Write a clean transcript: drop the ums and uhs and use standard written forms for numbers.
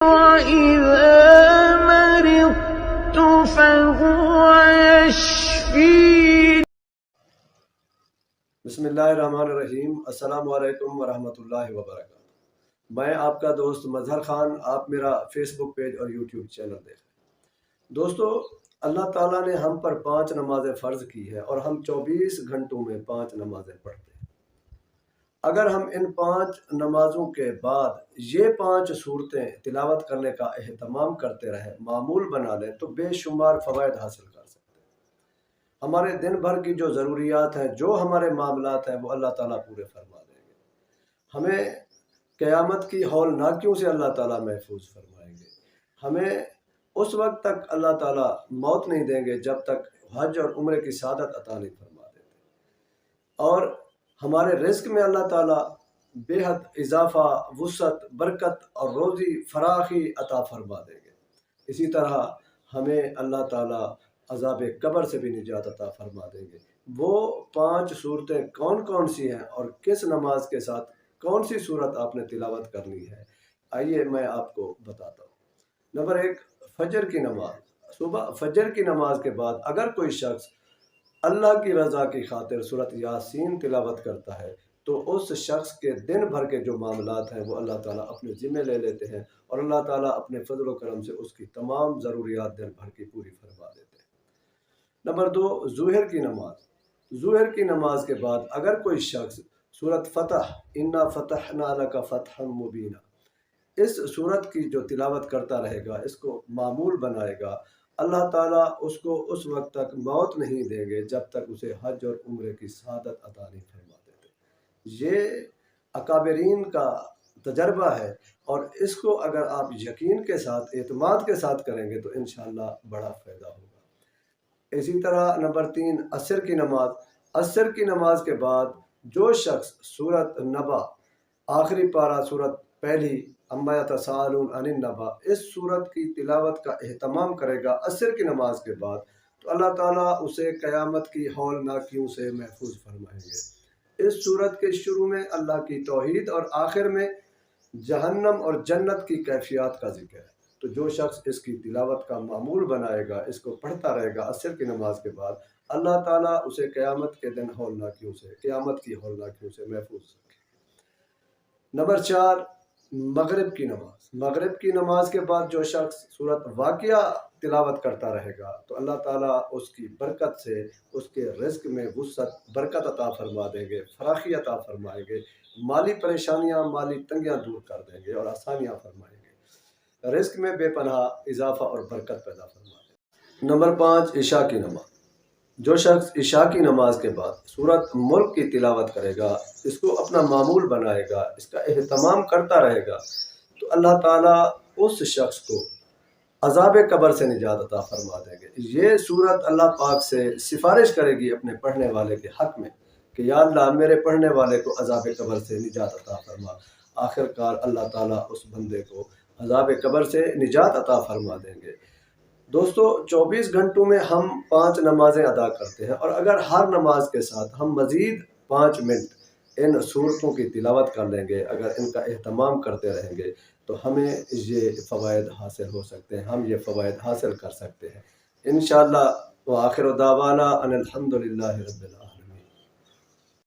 وَإِذَا مَرِضْتُ فَهُوَ يَشْفِينِ۔ بسم اللہ الرحمن الرحیم۔ السلام علیکم ورحمۃ اللہ وبرکاتہ۔ میں آپ کا دوست مظہر خان، آپ میرا فیس بک پیج اور یوٹیوب چینل دیکھ رہے ہیں۔ دوستو، اللہ تعالیٰ نے ہم پر 5 نمازیں فرض کی ہے اور ہم 24 گھنٹوں میں 5 نمازیں پڑھتے ہیں۔ اگر ہم ان 5 نمازوں کے بعد یہ 5 صورتیں تلاوت کرنے کا اہتمام کرتے رہیں، معمول بنا لیں، تو بے شمار فوائد حاصل کر سکتے ہیں۔ ہمارے دن بھر کی جو ضروریات ہیں، جو ہمارے معاملات ہیں، وہ اللہ تعالیٰ پورے فرما دیں گے۔ ہمیں قیامت کی ہولناکیوں سے اللہ تعالیٰ محفوظ فرمائیں گے۔ ہمیں اس وقت تک اللہ تعالیٰ موت نہیں دیں گے جب تک حج اور عمرے کی سعادت عطا نہیں فرما دیتے، اور ہمارے رزق میں اللہ تعالیٰ بے حد اضافہ، وسعت، برکت اور روزی فراخی عطا فرما دیں گے۔ اسی طرح ہمیں اللہ تعالیٰ عذاب قبر سے بھی نجات عطا فرما دیں گے۔ وہ 5 صورتیں کون کون سی ہیں اور کس نماز کے ساتھ کون سی صورت آپ نے تلاوت کرنی ہے، آئیے میں آپ کو بتاتا ہوں۔ نمبر 1، فجر کی نماز۔ صبح فجر کی نماز کے بعد اگر کوئی شخص اللہ کی رضا کی خاطر سورۃ یاسین تلاوت کرتا ہے تو اس شخص کے دن بھر کے جو معاملات ہیں وہ اللہ تعالیٰ اپنے ذمہ لے لیتے ہیں، اور اللہ تعالیٰ اپنے فضل و کرم سے اس کی تمام ضروریات دن بھر کی پوری فرما دیتے ہیں۔ نمبر 2، ظہر کی نماز۔ ظہر کی نماز کے بعد اگر کوئی شخص سورۃ فتح، انا فتحنا لک فتحا مبینا، اس سورت کی جو تلاوت کرتا رہے گا، اس کو معمول بنائے گا، اللہ تعالیٰ اس کو اس وقت تک موت نہیں دیں گے جب تک اسے حج اور عمرے کی سعادت عطا نہیں فرما دیتے۔ یہ اکابرین کا تجربہ ہے، اور اس کو اگر آپ یقین کے ساتھ، اعتماد کے ساتھ کریں گے تو انشاءاللہ بڑا فائدہ ہوگا۔ اسی طرح نمبر 3، عصر کی نماز۔ عصر کی نماز کے بعد جو شخص سورۃ نبا، آخری پارہ سورت پہلی، اما یتساءلون عن النبا، اس سورت کی تلاوت کا اہتمام کرے گا عصر کی نماز کے بعد، تو اللہ تعالیٰ اسے قیامت کی ہولناکیوں سے محفوظ فرمائیں گے۔ اس سورت کے شروع میں اللہ کی توحید اور آخر میں جہنم اور جنت کی کیفیات کا ذکر ہے۔ تو جو شخص اس کی تلاوت کا معمول بنائے گا، اس کو پڑھتا رہے گا عصر کی نماز کے بعد، اللہ تعالیٰ اسے قیامت کے دن قیامت کی ہولناکیوں سے محفوظ رکھے۔ نمبر 4، مغرب کی نماز۔ مغرب کی نماز کے بعد جو شخص سورۃ واقعہ تلاوت کرتا رہے گا تو اللہ تعالیٰ اس کی برکت سے اس کے رزق میں وسعت، برکت عطا فرما دیں گے، فراخی عطا فرمائیں گے، مالی پریشانیاں، مالی تنگیاں دور کر دیں گے اور آسانیاں فرمائیں گے، رزق میں بے پناہ اضافہ اور برکت پیدا فرما دیں گے۔ نمبر 5، عشاء کی نماز۔ جو شخص عشاء کی نماز کے بعد سورۃ ملک کی تلاوت کرے گا، اس کو اپنا معمول بنائے گا، اس کا اہتمام کرتا رہے گا، تو اللہ تعالیٰ اس شخص کو عذاب قبر سے نجات عطا فرما دیں گے۔ یہ سورت اللہ پاک سے سفارش کرے گی اپنے پڑھنے والے کے حق میں کہ یا اللہ، میرے پڑھنے والے کو عذاب قبر سے نجات عطا فرما۔ آخر کار اللہ تعالیٰ اس بندے کو عذاب قبر سے نجات عطا فرما دیں گے۔ دوستو، 24 گھنٹوں میں ہم 5 نمازیں ادا کرتے ہیں، اور اگر ہر نماز کے ساتھ ہم مزید 5 منٹ ان صورتوں کی تلاوت کر لیں گے، اگر ان کا اہتمام کرتے رہیں گے، تو ہمیں یہ فوائد حاصل ہو سکتے ہیں، ہم یہ فوائد حاصل کر سکتے ہیں انشاءاللہ۔ وآخر دعوانا ان الحمد للہ رب العالمین۔